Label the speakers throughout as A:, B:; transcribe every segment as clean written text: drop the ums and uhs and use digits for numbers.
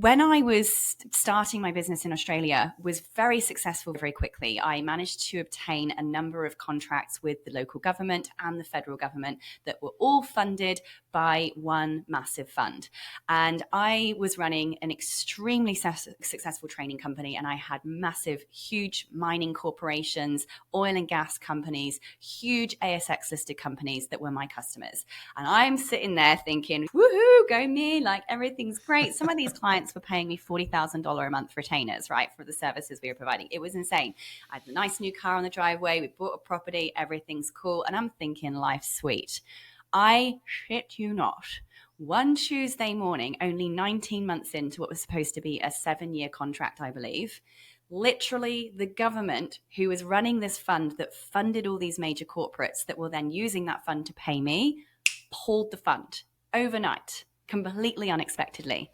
A: when I was starting my business in Australia, was very successful very quickly. I managed to obtain a number of contracts with the local government and the federal government that were all funded by one massive fund. And I was running an extremely successful training company, and I had massive, huge mining corporations, oil and gas companies, huge ASX-listed companies that were my customers. And I'm sitting there thinking, woohoo, go me, like everything's great. Some of these clients were paying me $40,000 a month retainers, right, for the services we were providing. It was insane. I had a nice new car on the driveway. We bought a property. Everything's cool. And I'm thinking, life's sweet. I shit you not. One Tuesday morning, only 19 months into what was supposed to be a 7-year contract, I believe, literally the government who was running this fund that funded all these major corporates that were then using that fund to pay me, pulled the fund overnight, completely unexpectedly.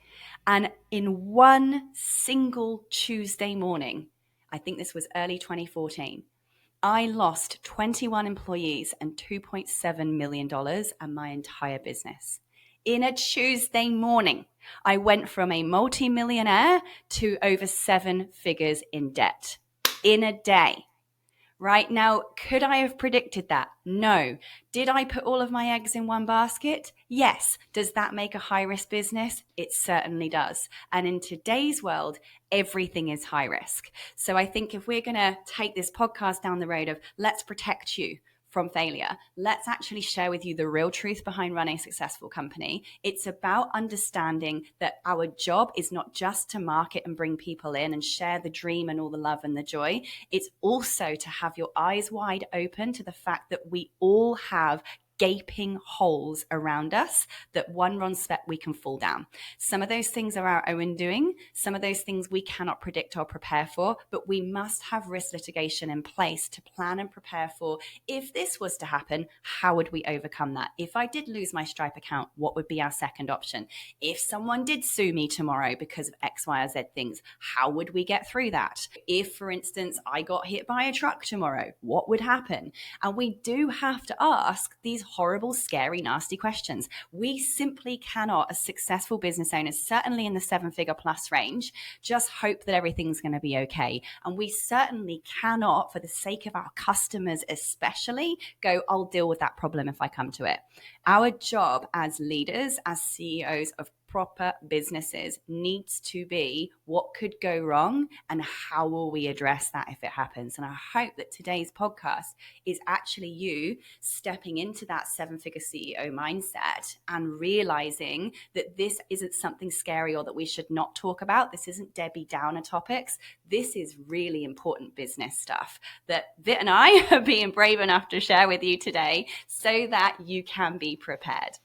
A: And in one single Tuesday morning, I think this was early 2014, I lost 21 employees and $2.7 million and my entire business. In a Tuesday morning, I went from a multimillionaire to over 7 figures in debt in a day. Right now, could I have predicted that? No. Did I put all of my eggs in one basket? Yes. Does that make a high-risk business? It certainly does. And in today's world, everything is high risk. So I think if we're going to take this podcast down the road of let's protect you from failure, let's actually share with you the real truth behind running a successful company. It's about understanding that our job is not just to market and bring people in and share the dream and all the love and the joy. It's also to have your eyes wide open to the fact that we all have gaping holes around us that one wrong step we can fall down. Some of those things are our own doing. Some of those things we cannot predict or prepare for, but we must have risk litigation in place to plan and prepare for. If this was to happen, how would we overcome that? If I did lose my Stripe account, what would be our second option? If someone did sue me tomorrow because of X, Y, or Z things, how would we get through that? If, for instance, I got hit by a truck tomorrow, what would happen? And we do have to ask these horrible, scary, nasty questions. We simply cannot, as successful business owners, certainly in the 7-figure plus range, just hope that everything's going to be okay. And we certainly cannot, for the sake of our customers especially, go, I'll deal with that problem if I come to it. Our job as leaders, as CEOs of proper businesses needs to be what could go wrong and how will we address that if it happens. And I hope that today's podcast is actually you stepping into that 7-figure CEO mindset and realizing that this isn't something scary or that we should not talk about. This isn't Debbie Downer topics. This is really important business stuff that Vit and I are being brave enough to share with you today so that you can be prepared.